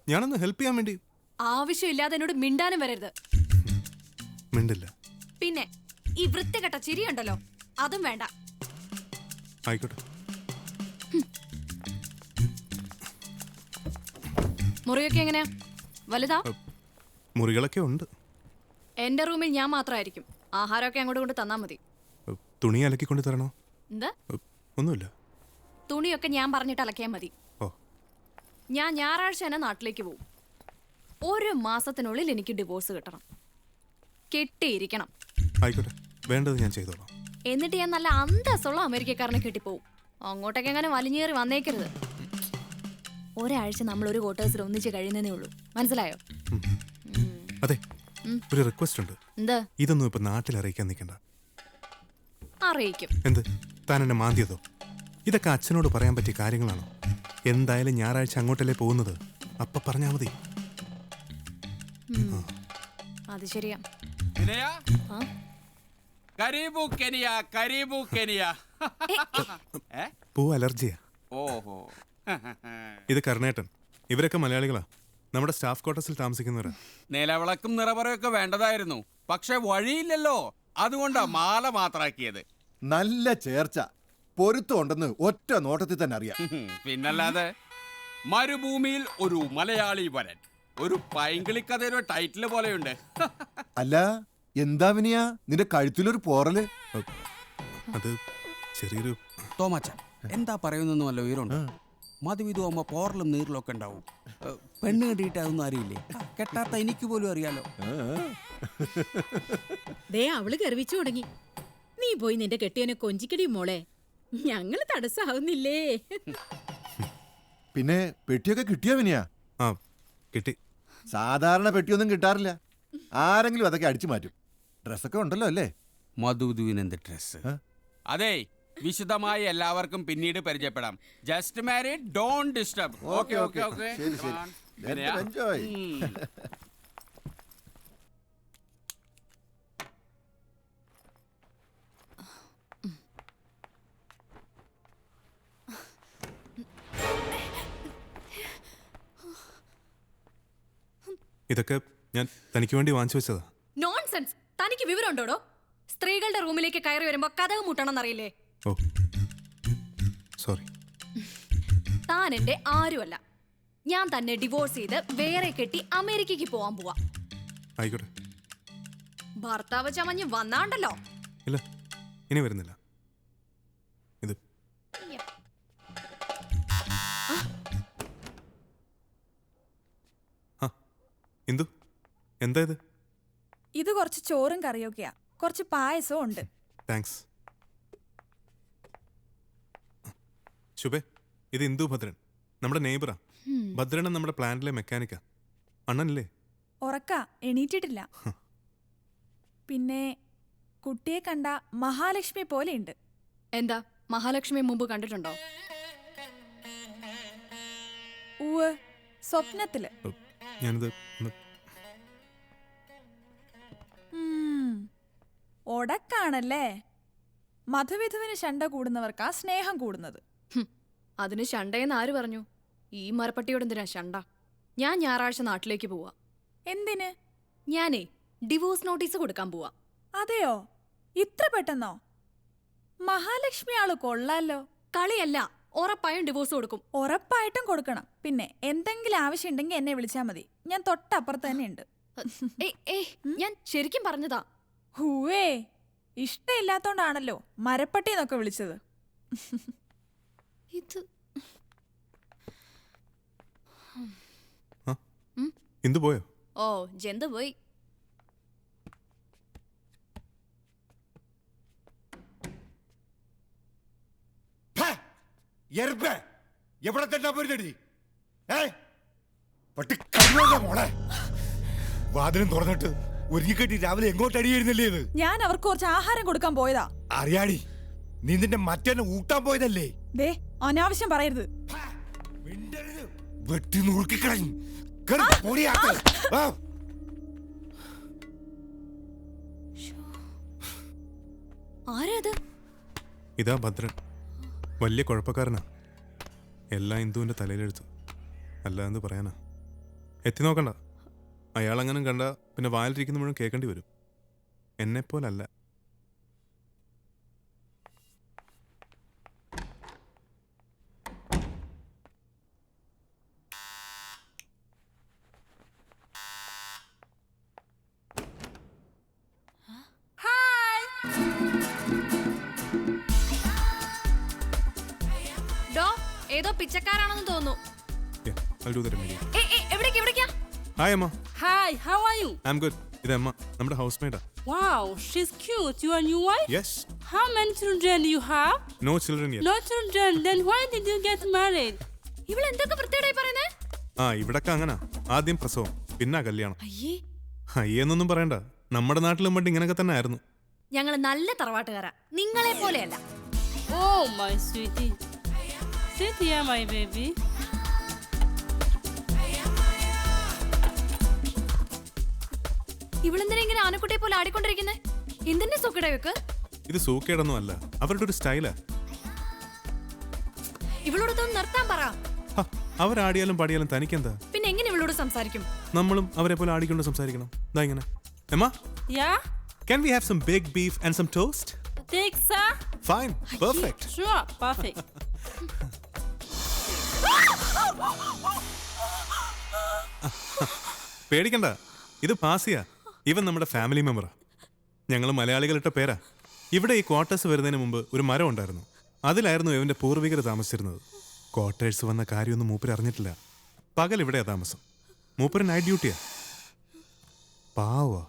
ഞാനൊന്ന് ഹെൽപ്പ് ചെയ്യാൻ വേണ്ടി. ആവശ്യമില്ലാതെ എന്നോട് മിണ്ടാനും വരരുത്. മിണ്ടില്ല. പിന്നെ ഈ വൃത്തികെട്ട ചിരിയുണ്ടല്ലോ, അതും വേണ്ട. ആയിക്കോട്ടെ. മുറിയൊക്കെ എങ്ങനെയാ? വലുതാ? മുറികളൊക്കെ ഉണ്ട്. എന്റെ റൂമിൽ ഞാൻ മാത്രമായിരിക്കും. ആഹാരമൊക്കെ അങ്ങോട്ട് കൊണ്ട് തന്നാ മതി. തുണി അലക്കിക്കൊണ്ട് തരണോ? എന്താ? ഒന്നുമില്ല. തുണിയൊക്കെ ഞാൻ പറഞ്ഞിട്ട് അലക്കിയാൽ മതി. ഓ. ഞാൻ ഞായറാഴ്ച തന്നെ നാട്ടിലേക്ക് പോകും. 1 മാസത്തിനുള്ളിൽ എനിക്ക് ഡിവോഴ്സ് കിട്ടണം. കെട്ടിയിരിക്കണം. ആയിക്കോട്ടെ, വേണ്ടത് ഞാൻ ചെയ്തോളാം. എന്നിട്ട് ഞാൻ നല്ല അന്തസ്സുള്ള അമേരിക്കക്കാരനെ കെട്ടിപ്പോവും. അങ്ങോട്ടൊക്കെ അങ്ങനെ വലിഞ്ഞേറി വന്നേക്കരുത്. ഒരാഴ്ച നമ്മൾ ഒരു ക്വാർട്ടേഴ്സിൽ ഒന്നിച്ച് കഴിയുന്നേ ഉള്ളൂ. മനസ്സിലായോ? അതെ, ഒരു റിക്വസ്റ്റ് ഉണ്ട്. എന്താ? ഇതൊന്നും ഇപ്പൊ നാട്ടിൽ അറിയിക്കാൻ നിൽക്കണ്ട. അറിയിക്കും. എന്ത്? താൻ എന്നെ മാന്തിയതോ? ഇതൊക്കെ അച്ഛനോട് പറയാൻ പറ്റിയ കാര്യങ്ങളാണോ? എന്തായാലും ഞായറാഴ്ച അങ്ങോട്ടല്ലേ പോകുന്നത്, അപ്പൊ പറഞ്ഞാ മതി. അത് ശരിയാ. പൂ അലർജിയാ. ഓഹോ. ഇത് കർണേട്ടൻ. ഇവരൊക്കെ മലയാളികളാ. നമ്മുടെ സ്റ്റാഫ് ക്വാർട്ടേഴ്സിൽ താമസിക്കുന്നവരാ. നിലവിളക്കും നിറപറയൊക്കെ വേണ്ടതായിരുന്നു, പക്ഷെ വഴിയില്ലല്ലോ. അതുകൊണ്ടാ മാല മാത്രാക്കിയത്. നല്ല ചേർച്ച, പൊരുത്തമുണ്ടെന്ന് ഒറ്റ നോട്ടത്തിൽ തന്നെ അറിയാം. പിന്നല്ലാതെ. മരുഭൂമിയിൽ ഒരു മലയാളി വരൻ, ഒരു പൈങ്കിളി കഥയുടെ ടൈറ്റിൽ പോലെയുണ്ട്. അല്ല, എന്താ വിനിയാ നിന്റെ കഴുത്തിലൊരു പോറല്? അത് ചെറിയൊരു തോമാച്ച എന്താ പറയുന്നൊന്നും അല്ല ഉയരുണ്ട്. മധുവിധുവാകുമ്പോ പോറലും നീറിലും ഒക്കെ ഉണ്ടാവും. പെണ്ണ് കെട്ടിയിട്ട് അതൊന്നും അറിയില്ലേ? കെട്ടാത്ത എനിക്ക് പോലും അറിയാലോ. ദേ അവള് ഗർവിച്ചു തുടങ്ങി. നീ പോയി നിന്റെ കെട്ടിയനെ കൊഞ്ചിക്കടി മോളെ, ഞങ്ങള് തടസ്സാവുന്നില്ലേ? പിന്നെ പെട്ടിയൊക്കെ കിട്ടിയോ വിനിയാ? ആ, കിട്ടി. സാധാരണ പെട്ടിയൊന്നും കിട്ടാറില്ല. ആരെങ്കിലും അതൊക്കെ അടിച്ചു മാറ്റും. ഡ്രസ്സൊക്കെ ഉണ്ടല്ലോ അല്ലേ? മധുവിധുവിന് എന്ത് ഡ്രസ്? അതെ, വിശദമായി എല്ലാവർക്കും പിന്നീട് പരിചയപ്പെടാം. Just married, don't disturb. Okay okay okay. ശരി ശരി. എൻജോയ്. ഇതൊക്കെ ഞാൻ തനിക്ക് വേണ്ടി വാങ്ങിച്ചു വെച്ചതാ. നോൺസെൻസ്. തനിക്ക് വിവരമുണ്ടോടോ? സ്ത്രീകളുടെ റൂമിലേക്ക് കയറി വരുമ്പോ കഥക് മുട്ടണം എന്നറിയില്ലേ? ഓ, സോറി. താൻ എന്റെ ആരുമല്ല. ഞാൻ തന്നെ ഡിവോഴ്സ് ചെയ്ത് വേറെ കെട്ടി അമേരിക്കക്ക് പോവാൻ പോവാ. ആയിക്കോട്ടെ. ഭർത്താവ് ചമഞ്ഞ് വന്നാണ്ടല്ലോ. ഇല്ല, ഇനി വരുന്നില്ല. ഇത് എന്തു? എന്താ ഇത്? ഇത് കുറച്ച് ചോറും കറിയൊക്കെയാ, കുറച്ച് പായസവും ഉണ്ട്. താങ്ക്സ്. ശുഭേ, ഇത് ഇന്ദു ഭദ്രൻ, നമ്മുടെ നെയ്ബറാ. ഭദ്രൻ നമ്മുടെ പ്ലാന്റിലെ മെക്കാനിക്കാ. അണ്ണനല്ലേ? ഉറക്ക, എണീറ്റിട്ടില്ല. പിന്നെ കുട്ടിയെ കണ്ട മഹാലക്ഷ്മി പോലെയുണ്ട്. എന്താ, മഹാലക്ഷ്മി മുമ്പ് കണ്ടിട്ടുണ്ടോ? ഊവ്, സ്വപ്നത്തില്. ഞാനിത് ഒടക്കാണല്ലേ. മധുവിധുവിന് ശണ്ട കൂടുന്നവർക്കാ സ്നേഹം കൂടുന്നത്. അതിന് ശണ്ടയെന്ന് ആര് പറഞ്ഞു? ഈ മരപ്പട്ടിയോട് എന്തിനാ ശണ്ട? ഞാൻ ഞായറാഴ്ച നാട്ടിലേക്ക് പോവാ. എന്തിന്? ഞാനേ ഡിവോഴ്സ് നോട്ടീസ് കൊടുക്കാൻ പോവാ. അതെയോ? ഇത്ര പെട്ടെന്നോ? മഹാലക്ഷ്മി ആള് കൊള്ളാലോ. കളിയല്ല, ഉറപ്പായും ഡിവോഴ്സ് കൊടുക്കും. ഉറപ്പായിട്ടും കൊടുക്കണം. പിന്നെ എന്തെങ്കിലും ആവശ്യമുണ്ടെങ്കിൽ എന്നെ വിളിച്ചാൽ മതി. ഞാൻ തൊട്ടപ്പുറത്ത് തന്നെ ഉണ്ട്. ഞാൻ ശരിക്കും പറഞ്ഞതാ. ഹൂവേ, ഇഷ്ടമില്ലാത്തോണ്ടാണല്ലോ മരപ്പട്ടി എന്നൊക്കെ വിളിച്ചത്. ഇത് എന്തു പോയോ? ഓ, ജന്തു പോയി. എവിടെ തന്നെ മോളെ വാതിലും തുറന്നിട്ട് ഒരുങ്ങിക്കെട്ടി രാവിലെ എങ്ങോട്ടടിയായിരുന്നല്ലേ ഇത്? ഞാൻ അവർക്ക് കുറച്ച് ആഹാരം കൊടുക്കാൻ പോയതാ. അറിയാടി, നീ നിന്റെ മറ്റേ ഊട്ടാൻ പോയതല്ലേ? ദേ, അനാവശ്യം പറയരുത്. വെട്ടി നുറുക്കിക്കളഞ്ഞു. ആരാത്? ഇതാ ഭദ്രൻ. വലിയ കുഴപ്പക്കാരനാ. എല്ലാ ഇന്ദുവിന്റെ തലയിലെഴുത്തു. അല്ല എന്ന് പറയാനാ. എത്തി നോക്കണ്ട. അയാളങ്ങനെ കണ്ട പിന്നെ വായിലിരിക്കുന്ന മുഴുവൻ കേൾക്കേണ്ടി വരും. എന്നെപ്പോലല്ല. ഡോ ഏതോ പിച്ചക്കാരാണെന്ന് തോന്നുന്നു. Yeah, I'll do that immediately. എവിടേക്കാ? Hi, Emma. Hi, how are you? I'm good. ഇത് എമ്മ, നമ്മുടെ house മേറ്റാ. Wow, she's cute. You are new wife? Yes. How many children do you have? No children yet. No children. Then why did you get married? ഇവൾ എന്തൊക്കെ വൃത്തിയായി പറയുന്നേ? ഇവിടൊക്കെ അങ്ങനാ. ആദ്യം പ്രസവം, പിന്നെ കല്യാണം. അയ്യേ, അയ്യെന്നൊന്നും പറയണ്ട. നമ്മുടെ നാട്ടിലും പണ്ട് ഇങ്ങനൊക്കെ തന്നെ ആയിരുന്നു. ഞങ്ങള് നല്ല തറവാട്ടുകാരാ, നിങ്ങളെ പോലെയല്ല. Oh, my sweetie. Sit here, my baby. ഇവളെന്തിനാ ഇങ്ങനെ ആനക്കുട്ടിയെ പോലെ ആടിക്കൊണ്ടിരിക്കുന്നേ? എന്തിന്റെ സുഖടയൊക്കെ? ഇത് സൂക്കേടൊന്നും അല്ല, അവരുടെ ഒരു സ്റ്റൈലാ. ഇവളോടൊന്നും നിർത്താൻ പറ. അവരാടിയാലും പാടിയാലും തനിക്കെന്താ? പിന്നെ എങ്ങനെ ഇവളോട് സംസാരിക്കും? നമ്മളും അവരെ പോലെ ആടിക്കൊണ്ട് സംസാരിക്കണം. ദാ ഇങ്ങനെ. എമ്മ, Yeah? can we have some big beef and some toast? Take, sir? Fine, perfect. Sure, perfect. പേടിക്കണ്ട, ഇത് പാസിയാ. ഇവൻ നമ്മുടെ ഫാമിലി മെമ്പറാ. ഞങ്ങൾ മലയാളികളിട്ട പേരാ. ഇവിടെ ഈ ക്വാർട്ടേഴ്സ് വരുന്നതിന് മുമ്പ് ഒരു മരം ഉണ്ടായിരുന്നു. അതിലായിരുന്നു ഇവന്റെ പൂർവികർ താമസിച്ചിരുന്നത്. ക്വാർട്ടേഴ്സ് വന്ന കാര്യമൊന്നും മൂപ്പര് അറിഞ്ഞിട്ടില്ല. പകൽ ഇവിടെയാ താമസം. മൂപ്പര് നൈറ്റ് ഡ്യൂട്ടിയാ. പാവാ.